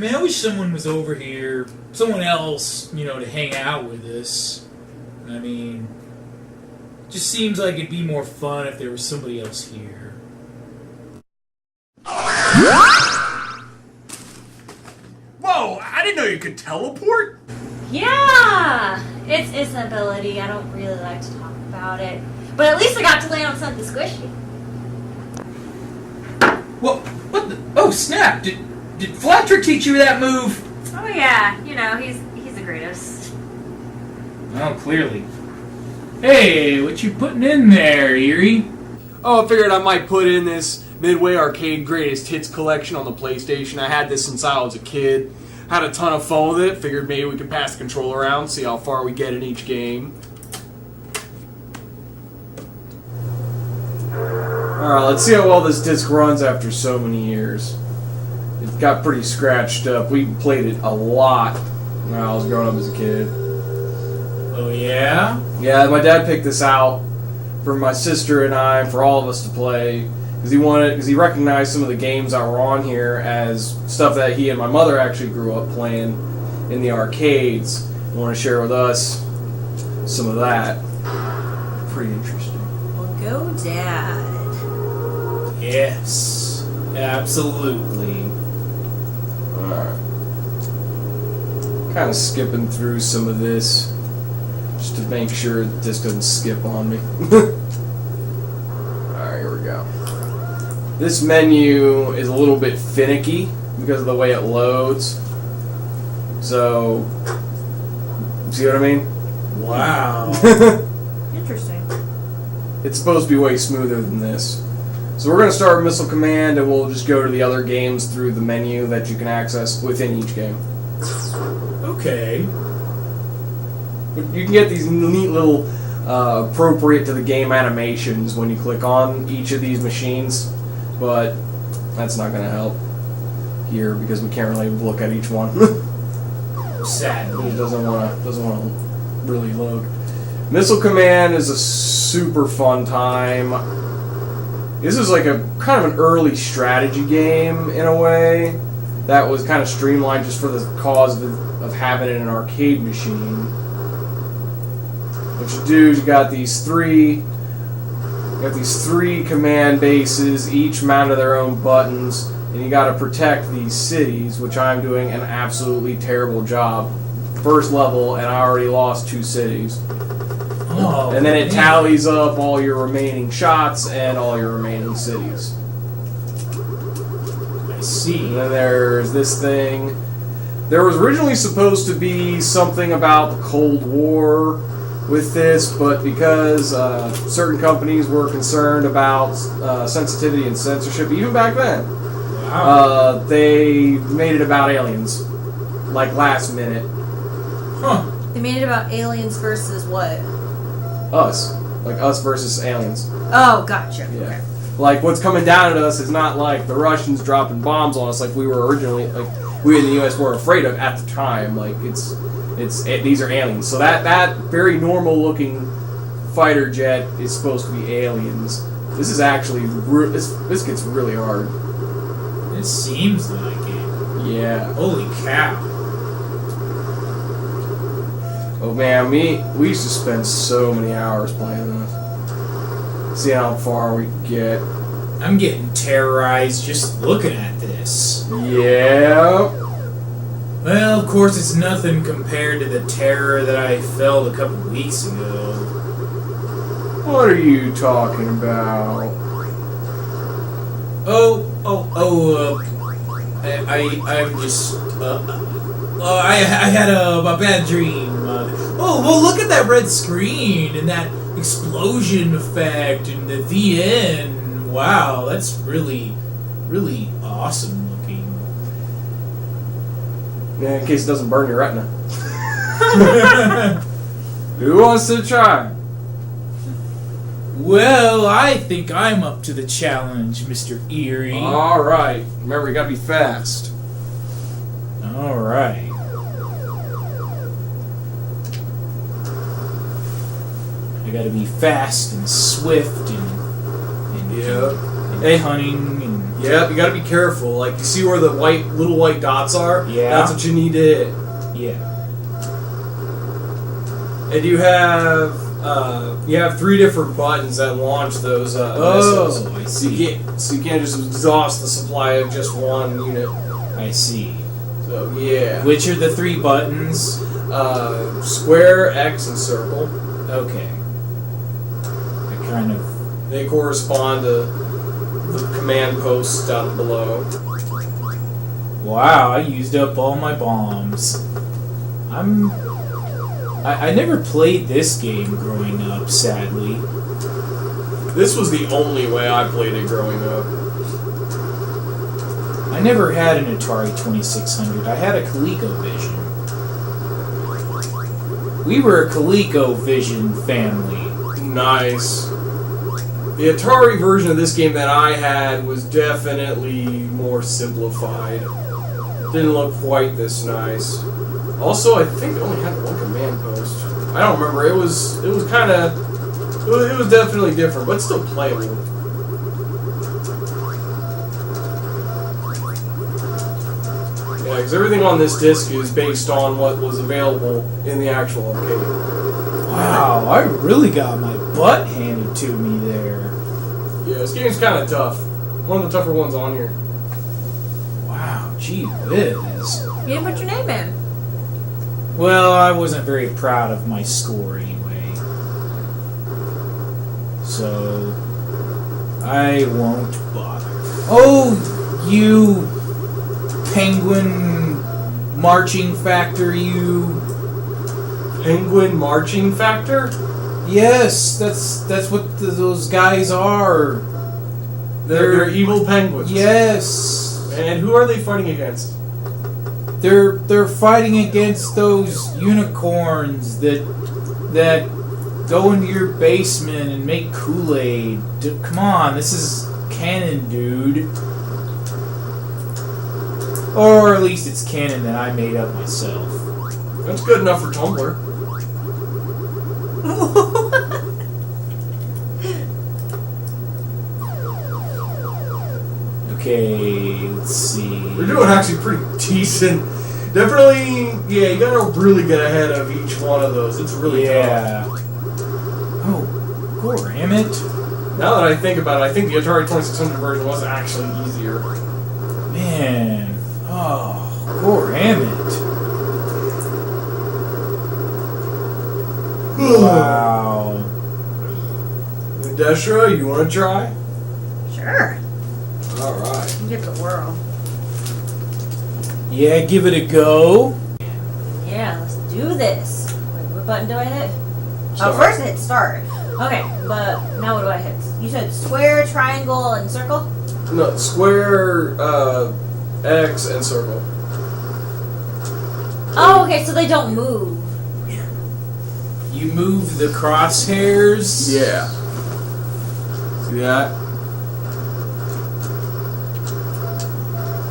mean, I wish someone was over here, someone else, you know, to hang out with us. I mean, just seems like it'd be more fun if there was somebody else here. Whoa, I didn't know you could teleport? Yeah! It's an ability. I don't really like to talk about it. But at least I got to land on something squishy. Well, what the? Oh, snap! Did Flatcher teach you that move? Oh yeah, you know, he's the greatest. Oh, clearly. Hey, what you putting in there, Eerie? Oh, I figured I might put in this Midway Arcade Greatest Hits collection on the PlayStation. I had this since I was a kid. Had a ton of fun with it. Figured maybe we could pass the controller around, see how far we get in each game. Alright, let's see how well this disc runs after so many years. It got pretty scratched up. We played it a lot when I was growing up as a kid. Oh, yeah? Yeah, my dad picked this out for my sister and I, for all of us to play, because he recognized some of the games that were on here as stuff that he and my mother actually grew up playing in the arcades. I want to share with us some of that. Pretty interesting. Well, go Dad. Yes, absolutely. Alright. Kind of skipping through some of this just to make sure the disc doesn't skip on me. Alright, here we go. This menu is a little bit finicky because of the way it loads. So, see what I mean? Wow. Interesting. It's supposed to be way smoother than this. So we're going to start with Missile Command, and we'll just go to the other games through the menu that you can access within each game. Okay. But you can get these neat little appropriate to the game animations when you click on each of these machines, but that's not going to help here because we can't really look at each one. Sadly. It doesn't want to really load. Missile Command is a super fun time. This is like a kind of an early strategy game in a way that was kind of streamlined just for the cause of having it in an arcade machine. What you do is you got these three command bases, each mounted their own buttons, and you got to protect these cities, which I'm doing an absolutely terrible job. First level, and I already lost 2 cities. Oh, and then it tallies up all your remaining shots and all your remaining cities. I see. And then there's this thing. There was originally supposed to be something about the Cold War with this, but because certain companies were concerned about sensitivity and censorship, even back then, Wow. they made it about aliens, like last minute. Huh. They made it about aliens versus what? Us. Like us versus aliens. Oh, gotcha. Yeah. Okay. Like, what's coming down at us is not like the Russians dropping bombs on us like we were originally, like we in the U.S. were afraid of at the time. Like, these are aliens. So that very normal-looking fighter jet is supposed to be aliens. This is actually, this gets really hard. It seems like it. Yeah. Holy cow. Oh man, we used to spend so many hours playing this. See how far we get. I'm getting terrorized just looking at this. Yeah. Well, of course, it's nothing compared to the terror that I felt a couple weeks ago. What are you talking about? I'm just, I had a bad dream. Well, look at that red screen and that explosion effect and the end. Wow, that's really, really awesome looking. Yeah, in case it doesn't burn your retina. Who wants to try? Well, I think I'm up to the challenge, Mr. Eerie. Alright. Remember, you gotta be fast. Alright. I gotta be fast and swift and Yeah. and cunning and... Yep, you gotta be careful. Like, you see where the little white dots are? Yeah. That's what you need to hit. Yeah. And you have 3 different buttons that launch those missiles. I see. So you can't just exhaust the supply of just one unit. I see. So, yeah. Which are the 3 buttons? Square, X, and circle. Okay. I kind of... They correspond to the command posts down below. Wow, I used up all my bombs. I never played this game growing up, sadly. This was the only way I played it growing up. I never had an Atari 2600. I had a ColecoVision. We were a ColecoVision family. Nice. The Atari version of this game that I had was definitely more simplified. Didn't look quite this nice. Also, I think it only had 1 command post. I don't remember. It was kind of... It was definitely different, but still playable. Yeah, because everything on this disc is based on what was available in the actual arcade. Wow, I really got my butt handed to me there. Yeah, this game's kind of tough. One of the tougher ones on here. Wow, gee whiz. You didn't put your name in. Well, I wasn't very proud of my score anyway. So, I won't bother. Oh, you penguin marching factor, you... Penguin Marching Factor? Yes, that's what those guys are. They're evil penguins. Yes. And who are they fighting against? They're fighting against those unicorns that go into your basement and make Kool-Aid. Come on, this is canon, dude. Or at least it's canon that I made up myself. That's good enough for Tumblr. Okay, let's see. We're doing actually pretty decent. Definitely, yeah, you gotta really get ahead of each one of those. It's really tough. Oh, damn it. Now that I think about it, I think the Atari 2600 version was actually easier. Man. Oh, damn it. Wow. DejRah, you wanna try? Sure. Alright. You give it a whirl. Yeah, give it a go. Yeah, let's do this. Wait, what button do I hit? Start. Oh, first I hit start. Okay, but now what do I hit? You said square, triangle, and circle? No, square, X, and circle. Oh, okay, so they don't move. You move the crosshairs. Yeah. See that?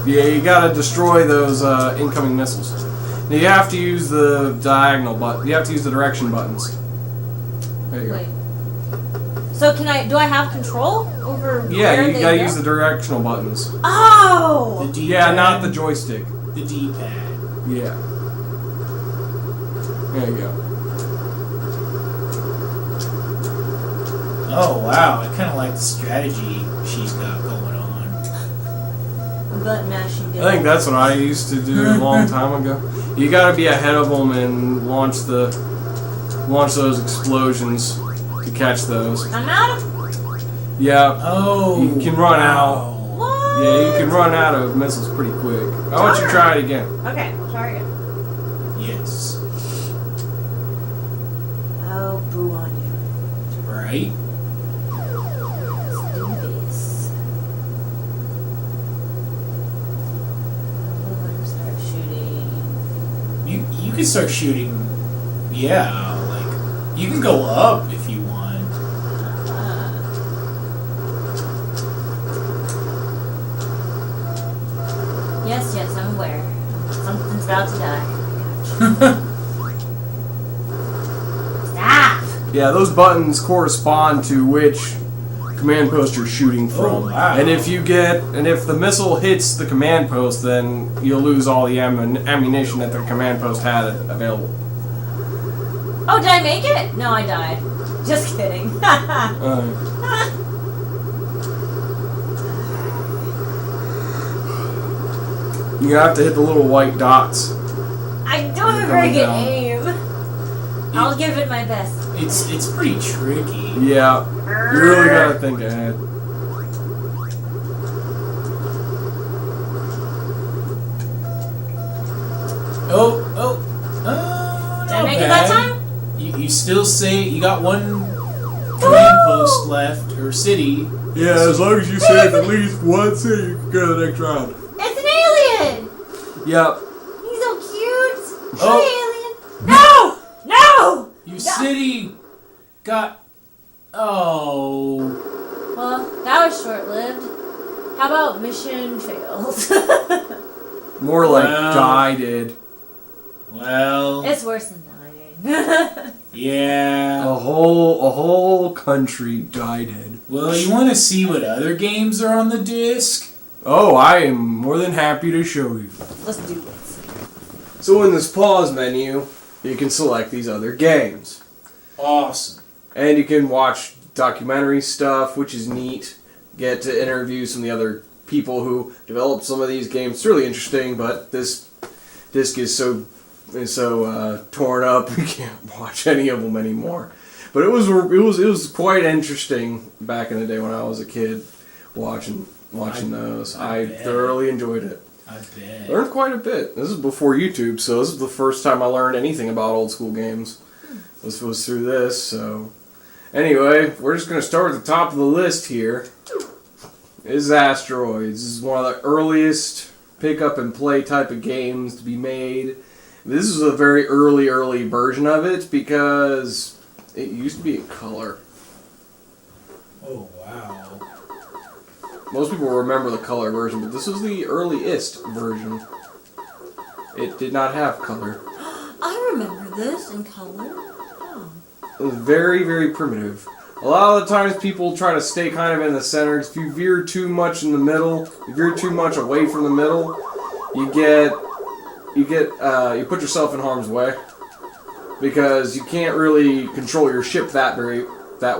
Yeah, you gotta destroy those incoming missiles. Now you have to use the diagonal button. You have to use the direction buttons. There you go. Wait. So do I have control over Yeah, where you they gotta go? use the directional buttons. Oh! The D-pad. Yeah, not the joystick. The D-pad. Yeah. There you go. Oh, wow. I kind of like the strategy she's got going on. Button mashing. I think that's what I used to do a long time ago. You gotta be ahead of them and launch those explosions to catch those. I'm out of... Yeah. Oh, You can run out. What? Yeah, you can run out of missiles pretty quick. I want you to try it again. Okay, we'll try again. Yes. Oh, boo on you. Right? Let's do this. I'm gonna start shooting. You can start shooting. Yeah, like you can go up if you want. Yes, I'm aware. Something's about to die. Stop! Yeah, those buttons correspond to which command post you're shooting from. Oh, wow. And if the missile hits the command post, then you'll lose all the ammunition that the command post had available. Oh, did I make it? No, I died. Just kidding. You have to hit the little white dots. I don't have a very good aim. I'll give it my best. It's pretty tricky. Yeah, you really gotta think ahead. Did I make it that time? You still say you got one command post left, or city. Yeah, as long as you save at least one city, you can go to the next round. It's an alien! Yep. He's so cute! Oh. Hi, alien! No! No! Your city got... Oh... Well, that was short-lived. How about mission failed? More like Well. die did. Well... It's worse than dying. Yeah... A whole country died. Well, you want to see what other games are on the disc? Oh, I am more than happy to show you. Let's do this. So in this pause menu, you can select these other games. Awesome. And you can watch documentary stuff, which is neat. Get to interview some of the other people who developed some of these games. It's really interesting, but this disc is so torn up, we can't watch any of them anymore. But it was quite interesting back in the day when I was a kid, watching those. I thoroughly enjoyed it. I bet. Learned quite a bit. This is before YouTube, so this is the first time I learned anything about old school games. This was through this. So anyway, we're just gonna start at the top of the list here. This is Asteroids. This is one of the earliest pick up and play type of games to be made. This is a very early version of it because it used to be in color. Oh, wow. Most people remember the color version, but this was the earliest version. It did not have color. I remember this in color. Oh. It was very primitive. A lot of the times people try to stay kind of in the center. If you veer too much in the middle, if you veer too much away from the middle, you put yourself in harm's way. Because you can't really control your ship that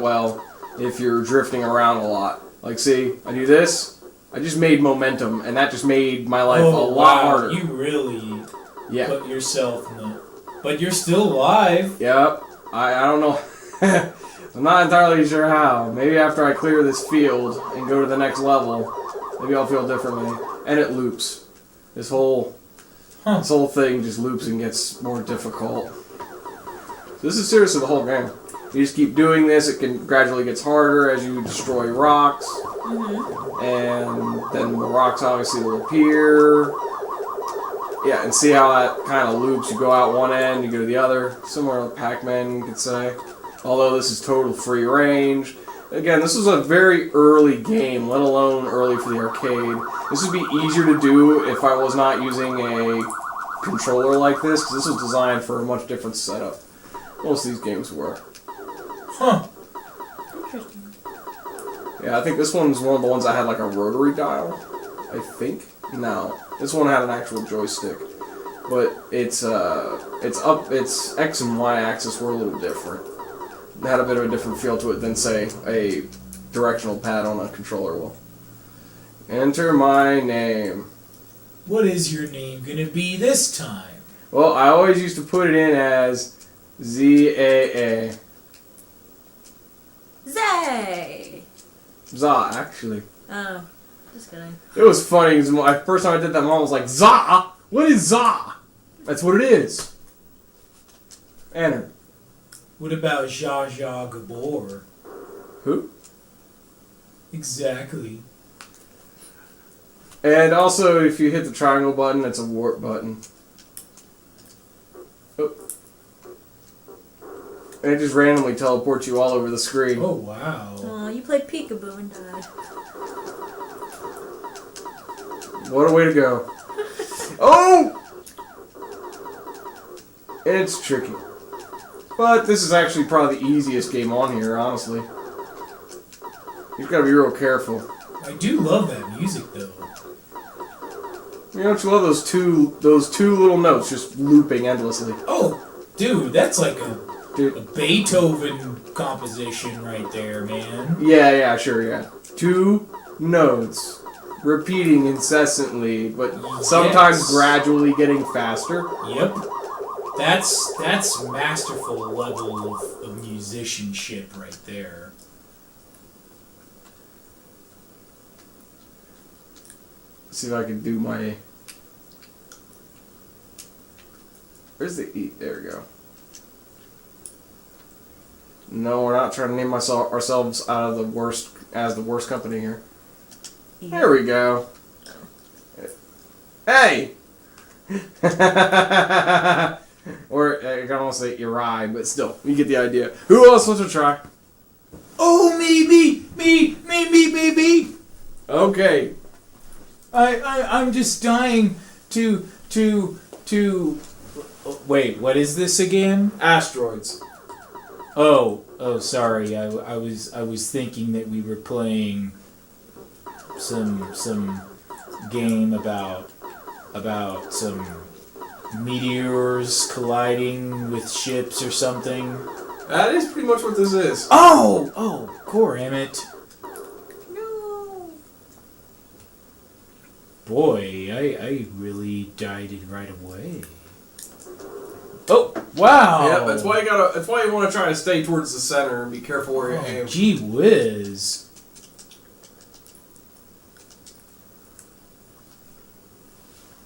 well if you're drifting around a lot. Like, see, I do this, I just made momentum, and that just made my life a lot harder. You really Yeah. put yourself in the... But you're still alive. Yep. I don't know. I'm not entirely sure how. Maybe after I clear this field and go to the next level, maybe I'll feel differently. And it loops. This whole thing just loops and gets more difficult. So this is seriously the whole game. You just keep doing this, it gradually gets harder as you destroy rocks. Mm-hmm. And then the rocks obviously will appear. Yeah, and see how that kind of loops. You go out one end, you go to the other. Similar to Pac-Man, you could say. Although this is total free range. Again, this was a very early game, let alone early for the arcade. This would be easier to do if I was not using a controller like this, because this was designed for a much different setup. Most of these games were. Huh. Interesting. Yeah, I think this one's one of the ones that had like a rotary dial. I think. No, this one had an actual joystick, but its X and Y axis were a little different. It had a bit of a different feel to it than, say, a directional pad on a controller will. Enter my name. What is your name gonna be this time? Well, I always used to put it in as ZAA. Zay! Za, actually. Oh, just kidding. It was funny, because the first time I did that, Mom was like, Za? What is Za? That's what it is. Enter. What about Zsa Zsa Gabor? Who? Exactly. And also, if you hit the triangle button, it's a warp button. Oh. And it just randomly teleports you all over the screen. Oh, wow. Oh, you played peekaboo and died. What a way to go. Oh! It's tricky. But this is actually probably the easiest game on here, honestly. You've got to be real careful. I do love that music, though. You don't you love those two little notes just looping endlessly? Oh, dude, that's like a Beethoven composition right there, man. Yeah, sure, yeah. 2 notes repeating incessantly, but sometimes gradually getting faster. Yep. That's masterful level of musicianship right there. Let's see if I can do my... Where's the E? There we go. No, we're not trying to name ourselves out of the worst company here. Yeah. There we go. Hey! Or I can almost say Uri, but still, you get the idea. Who else wants to try? Oh, me! Okay. I'm just dying to. Wait, what is this again? Asteroids. Oh, sorry. I was thinking that we were playing some game about some meteors colliding with ships or something. That is pretty much what this is. Oh, Emmett. No. Boy, I really died it right away. Oh, wow. Yeah, that's why you want to try to stay towards the center and be careful where you aim. Gee whiz.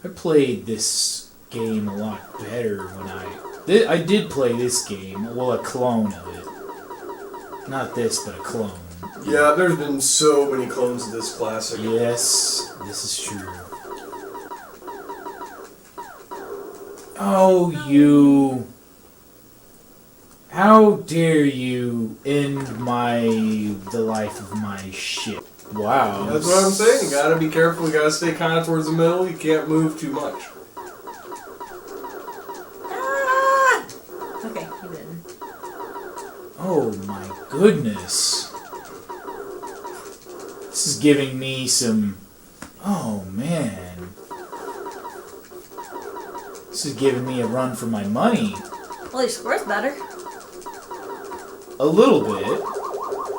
I played this game a lot better when I did play this game. Well, a clone of it. Not this, but a clone. Yeah, there's been so many clones of this classic. Yes, this is true. Oh, you. How dare you end the life of my ship. Wow. That's what I'm saying. You gotta be careful. You gotta stay kind of towards the middle. You can't move too much. Ah! Okay, you didn't. Oh my goodness. This is giving me some... Oh man. This is giving me a run for my money. Well, your score's better. A little bit.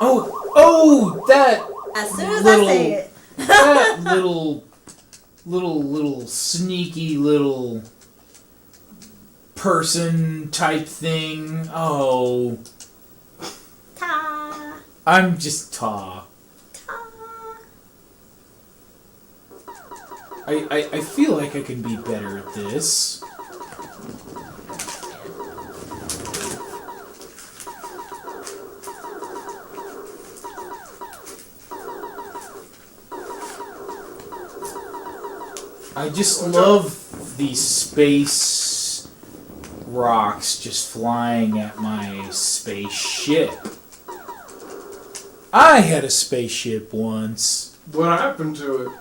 Oh, that... As soon as I say it. That little sneaky little person type thing. Oh. Ta. I'm just Ta. I feel like I can be better at this. I just love these space rocks just flying at my spaceship. I had a spaceship once. What happened to it?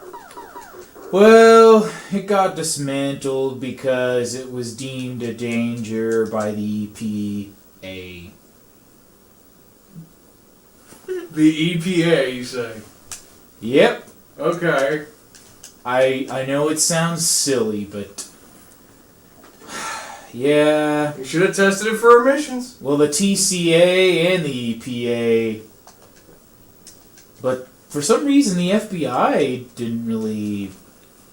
Well, it got dismantled because it was deemed a danger by the EPA. The EPA, you say? Yep. Okay. I know it sounds silly, but... yeah. You should have tested it for emissions. Well, the TCA and the EPA... But for some reason, the FBI didn't really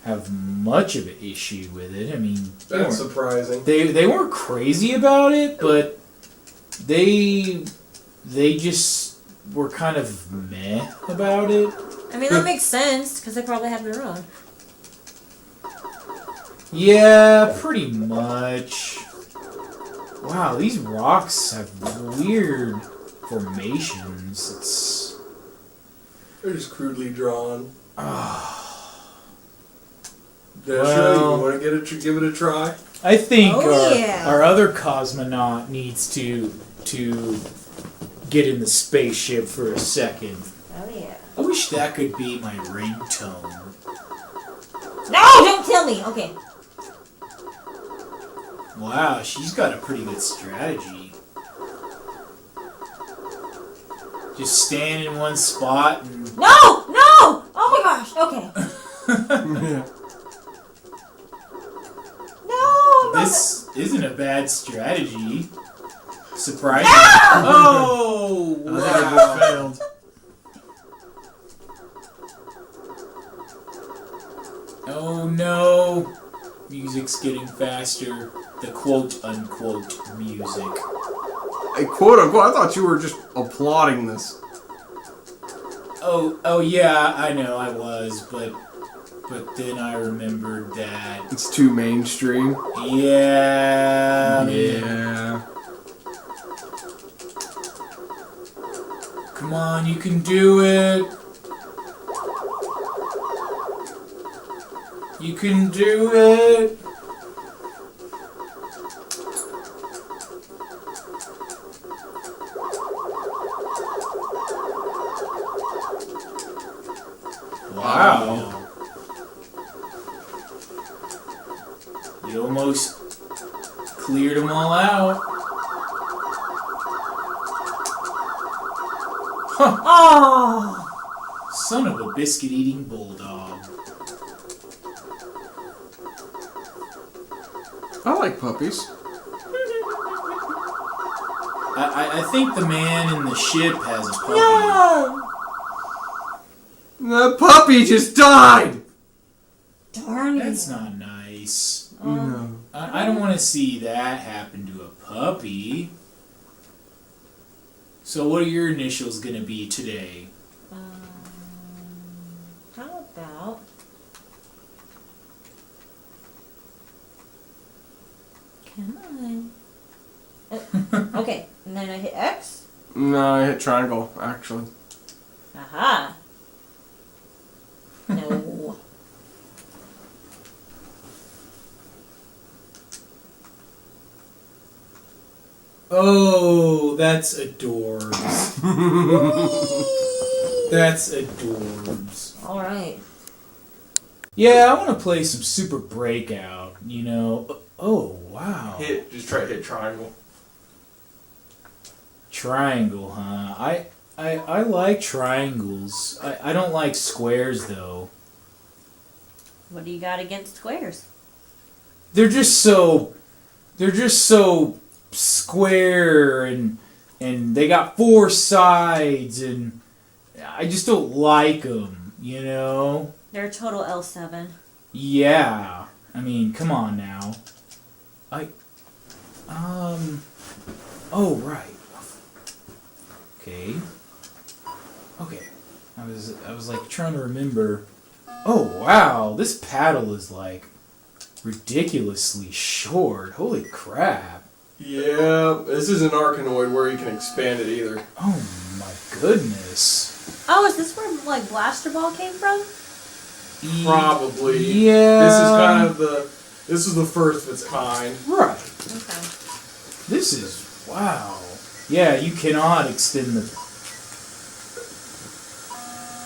have much of an issue with it. I mean... That's surprising. They weren't crazy about it, but they just were kind of meh about it. I mean, that makes sense, because they probably have their own. Yeah, pretty much. Wow, these rocks have weird formations. They're just crudely drawn. Well, you want to give it a try? I think yeah. our other cosmonaut needs to get in the spaceship for a second. Oh, yeah. I wish that could be my ringtone. No, don't kill me! Okay. Wow, she's got a pretty good strategy. Just stand in one spot and... No! No! Oh my gosh, okay. No! This isn't a bad strategy. Surprising. No! Oh! I think I just failed. Oh no! Music's getting faster. The quote-unquote music. A quote-unquote? I thought you were just applauding this. Oh yeah, I know I was, but then I remembered that. It's too mainstream. Yeah. Yeah. Come on, you can do it. You can do it. Wow. You almost cleared them all out. Huh. Oh! Son of a biscuit-eating bulldog. I like puppies. I think the man in the ship has a puppy. No! The puppy just died! Darn it. That's not nice. No. I don't want to see that happen to a puppy. So what are your initials going to be today? How about... Come on. Okay, and then I hit X. No, I hit triangle, actually. Aha. No. Oh, that's adorbs. That's adorbs. Alright. Yeah, I want to play some Super Breakout, you know. Oh, wow. Just try to hit triangle. Triangle, huh? I like triangles. I don't like squares, though. What do you got against squares? They're just so square and they got four sides and I just don't like them, you know? They're a total L7. Yeah. I mean, come on now. Oh, right. Okay. I was like trying to remember. Oh, wow. This paddle is like ridiculously short. Holy crap. Yeah, this is an Arkanoid where you can expand it either. Oh my goodness. Oh, is this where, like, Blaster Ball came from? Probably. Yeah. This is kind of this is the first of its kind. Right. Okay. This is, wow. Yeah, you cannot extend the...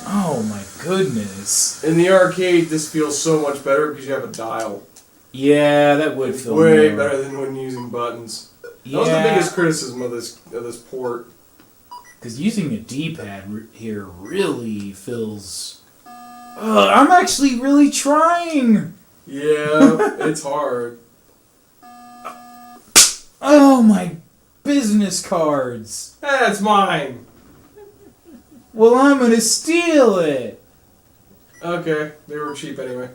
Oh my goodness. In the arcade, this feels so much better because you have a dial. Yeah, that would feel way more. better than when using buttons. That Yeah. was the biggest criticism of this port. Because using a D-pad here really feels... I'm actually really trying! Yeah, it's hard. Oh, my business cards! That's mine. Well, I'm gonna steal it! Okay, they were cheap anyway.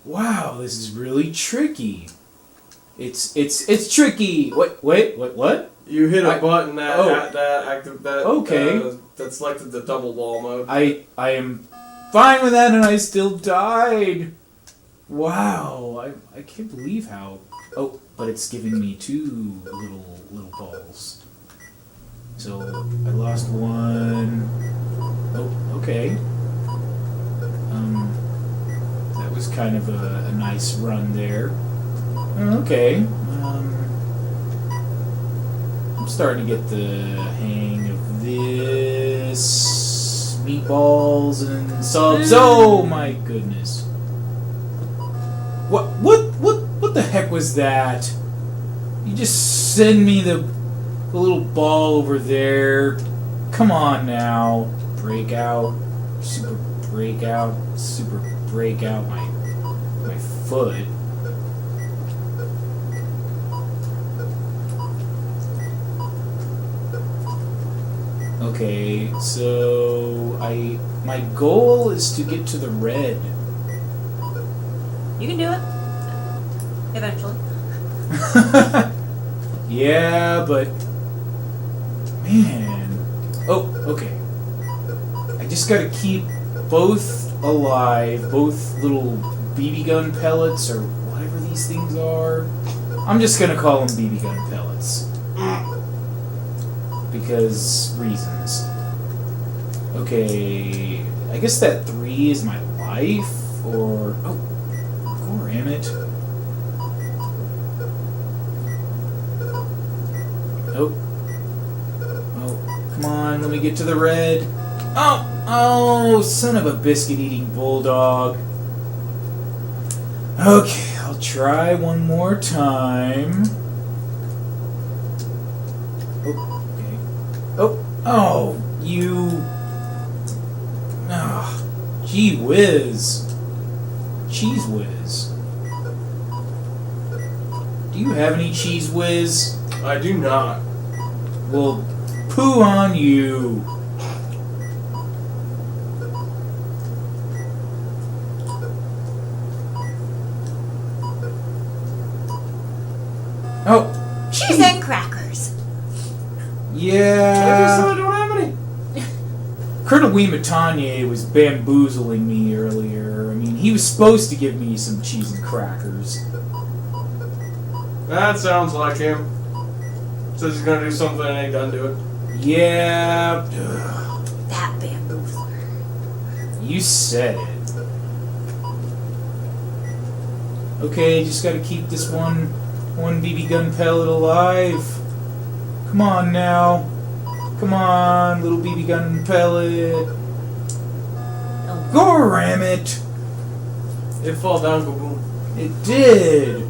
Wow, this is really tricky. It's tricky. What? You hit a button that Okay. that selected the double wall mode. I am fine with that, and I still died. Wow, I can't believe how. Oh, but it's giving me two little balls. So I lost one. Oh, okay. That was kind of a nice run there. Okay. I'm starting to get the hang of this. Meatballs and subs. Oh my goodness. What the heck was that? You just send me the... The little ball over there. Come on now. Break out. Super break out. Super break out my foot. Okay, so my goal is to get to the red. You can do it. Eventually. Yeah, but man. Oh, okay. I just gotta keep both alive, both little BB gun pellets or whatever these things are. I'm just gonna call them BB gun pellets. Because reasons. Okay, I guess that 3 is my life, or oh, damn it. Oh, come on, let me get to the red. Oh, son of a biscuit-eating bulldog. Okay, I'll try one more time. Oh, you... Oh, gee whiz. Cheese whiz. Do you have any cheese whiz? I do not. Well, poo on you. Oh, Cheese and crackers. Yeah. I don't have any. Colonel Wimatanye was bamboozling me earlier. I mean, he was supposed to give me some cheese and crackers. That sounds like him. Says he's gonna do something and ain't done do it. Yeah. That bamboozler. You said it. Okay, just gotta keep this one BB gun pellet alive. Come on now. Come on, little BB gun pellet. Oh. Go ram it. It fall down, kaboom. It did.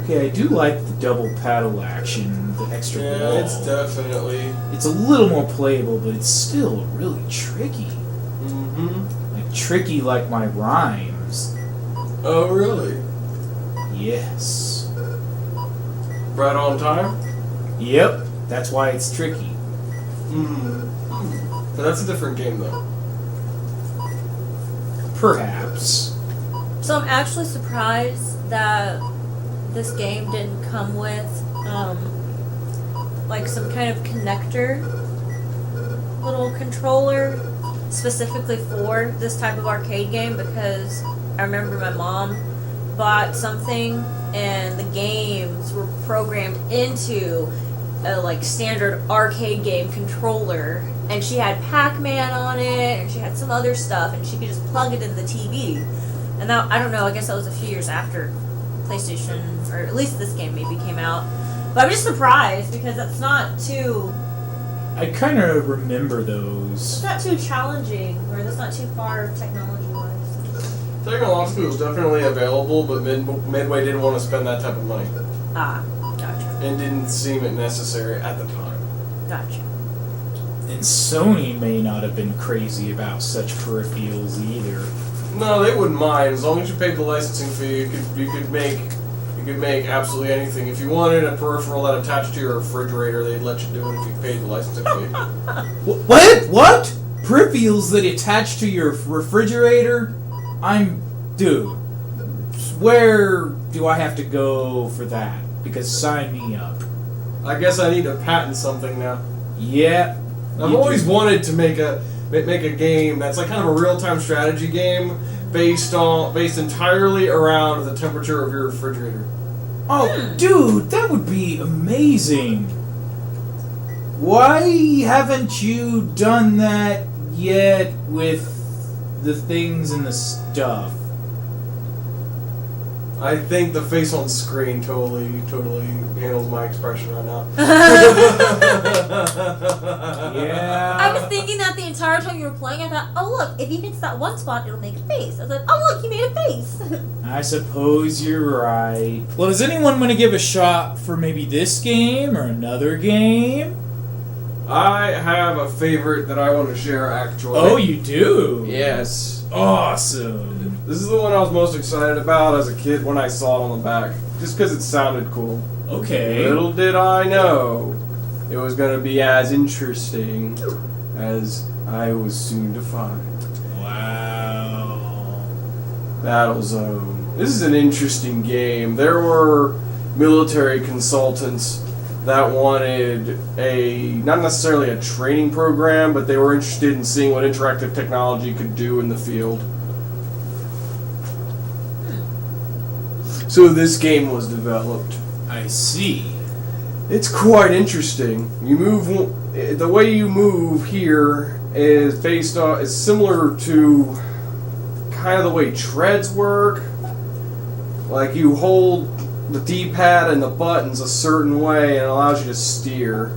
Okay, I do like the double paddle action, the extra ball. Yeah, it's definitely. It's a little more playable, but it's still really tricky. Mm-hmm. Like tricky like my rhymes. Oh, really? Yes. Right on time? Yep, that's why it's tricky. Mm-hmm. But that's a different game, though. Perhaps. So I'm actually surprised that this game didn't come with like some kind of connector little controller specifically for this type of arcade game, because I remember my mom bought something and the games were programmed into a like standard arcade game controller, and she had Pac-Man on it and she had some other stuff and she could just plug it in the TV. And that, I don't know, I guess that was a few years after PlayStation, or at least this game maybe came out. But I'm just surprised because that's not too... I kind of remember It's those. not too challenging, or that's not too far technology-wise. Technologically, it was definitely available, but Midway didn't want to spend that type of money. Ah, gotcha. And didn't seem it necessary at the time. Gotcha. And Sony may not have been crazy about such peripherals either. No, they wouldn't mind as long as you paid the licensing fee. You could make absolutely anything. If you wanted a peripheral that attached to your refrigerator, they'd let you do it if you paid the licensing fee. What? Peripherals that attach to your refrigerator? Dude, where do I have to go for that? Because sign me up. I guess I need to patent something now. Yeah. I've always wanted to make a game that's like kind of a real-time strategy game based entirely around the temperature of your refrigerator. Oh, dude, that would be amazing. Why haven't you done that yet with the things and the stuff? I think the face on screen totally handles my expression right now. Yeah. I was thinking that the entire time you were playing. I thought, oh look, if he hits that one spot, it'll make a face. I was like, oh look, he made a face. I suppose you're right. Well, is anyone going to give a shot for maybe this game or another game? I have a favorite that I want to share, actually. Oh, you do? Yes. Awesome. This is the one I was most excited about as a kid when I saw it on the back. Just because it sounded cool. Okay. Little did I know it was going to be as interesting as I was soon to find. Wow. Battlezone. This is an interesting game. There were military consultants that wanted not necessarily a training program, but they were interested in seeing what interactive technology could do in the field. So this game was developed. I see. It's quite interesting. The way you move here is similar to kind of the way treads work. Like you hold the D-pad and the buttons a certain way and it allows you to steer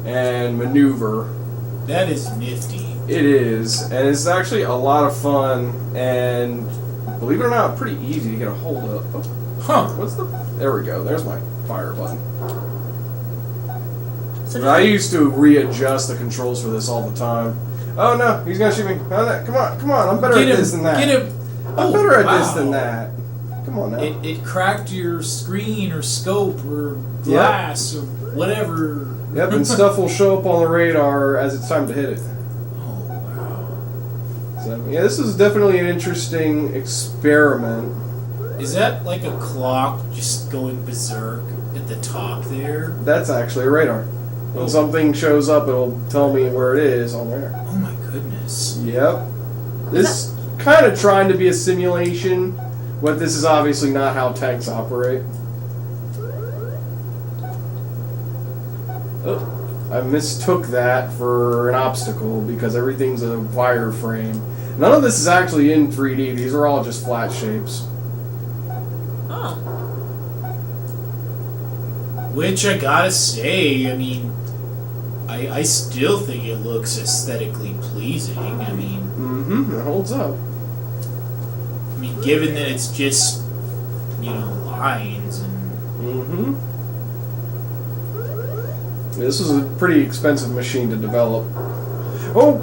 and maneuver. That is nifty. It is, and it's actually a lot of fun and believe it or not, pretty easy to get a hold of. Oh, there we go. There's my fire button. So I used to readjust the controls for this all the time. Oh no, he's gonna shoot me. Oh, no, come on, I'm better at this than that. Get him. I'm better at this than that. Come on now. It cracked your screen or scope or glass or whatever. Yep, and stuff will show up on the radar as it's time to hit it. Oh, wow. So, yeah, this is definitely an interesting experiment. Is that like a clock just going berserk at the top there? That's actually a radar. When something shows up, it'll tell me where it is on there. Oh my goodness. Yep. This kind of trying to be a simulation, but this is obviously not how tanks operate. Oh, I mistook that for an obstacle because everything's a wireframe. None of this is actually in 3D. These are all just flat shapes. Oh. Which I gotta say, I mean, I still think it looks aesthetically pleasing. I mean, it holds up. I mean, given that it's just, lines and. This was a pretty expensive machine to develop. Oh,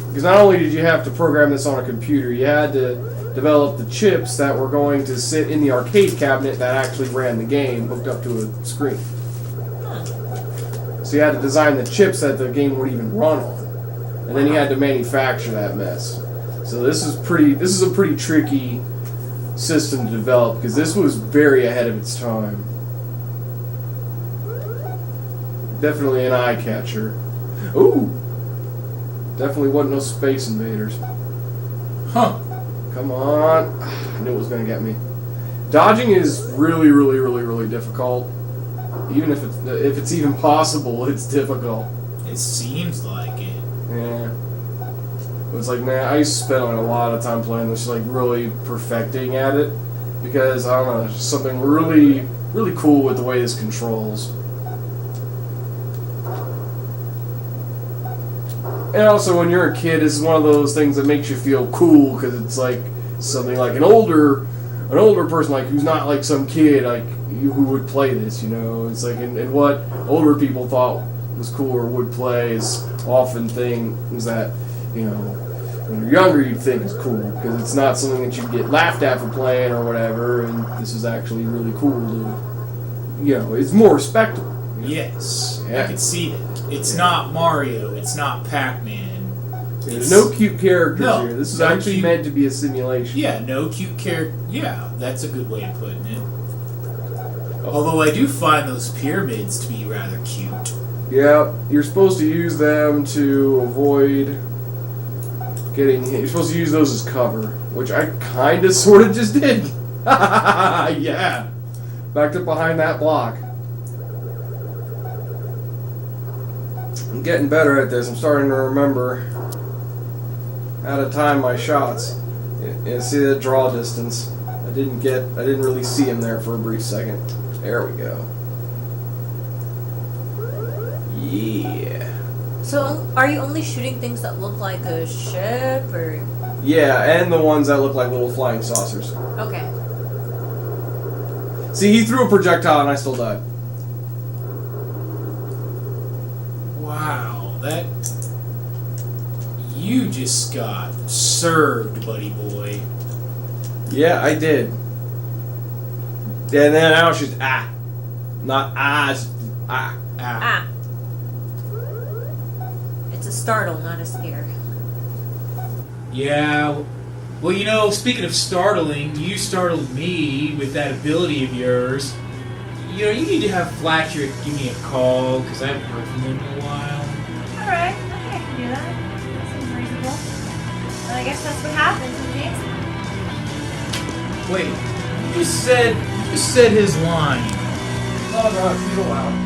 because not only did you have to program this on a computer, you had to develop the chips that were going to sit in the arcade cabinet that actually ran the game, hooked up to a screen. So you had to design the chips that the game would even run on, and then you had to manufacture that mess. So this is a pretty tricky system to develop because this was very ahead of its time. Definitely an eye catcher. Ooh, definitely wasn't no Space Invaders. Huh. Come on. I knew it was going to get me. Dodging is really, really, really, really difficult. Even if it's even possible, it's difficult. It seems like it. Yeah. It's like, man, I used to spend a lot of time playing this, like really perfecting at it. Because, I don't know, there's just something really, really cool with the way this controls. And also, when you're a kid, this is one of those things that makes you feel cool because it's like something like an older person, like who's not like some kid like you who would play this. It's like and what older people thought was cool or would play is often things that when you're younger you'd think is cool because it's not something that you get laughed at for playing or whatever. And this is actually really cool to it's more respectable. Yes, Yeah. I can see that. It's not Mario. It's not Pac-Man. There's no cute characters No, here. This is no actually cute- meant to be a simulation. Yeah, no cute character. Yeah, that's a good way of putting it. Although I do find those pyramids to be rather cute. Yeah, you're supposed to use them to avoid getting hit. You're supposed to use those as cover, which I kind of sort of just did. Yeah. Backed up behind that block. I'm getting better at this. I'm starting to remember how to time my shots. See the draw distance. I didn't really see him there for a brief second. There we go. Yeah. So, are you only shooting things that look like a ship, or? Yeah, and the ones that look like little flying saucers. Okay. See, he threw a projectile and I still died. Wow, that... You just got served, buddy boy. Yeah, I did. And then now it's just not it's ah. Ah. It's a startle, not a scare. Yeah. Well, you know, speaking of startling, you startled me with that ability of yours. You know, you need to have Flatcher give me a call, because I haven't heard from him in a while. Alright, I think I can do that. That seems reasonable. Well, I guess that's what happens in games. Wait, you just said his line. Oh no, it's still out.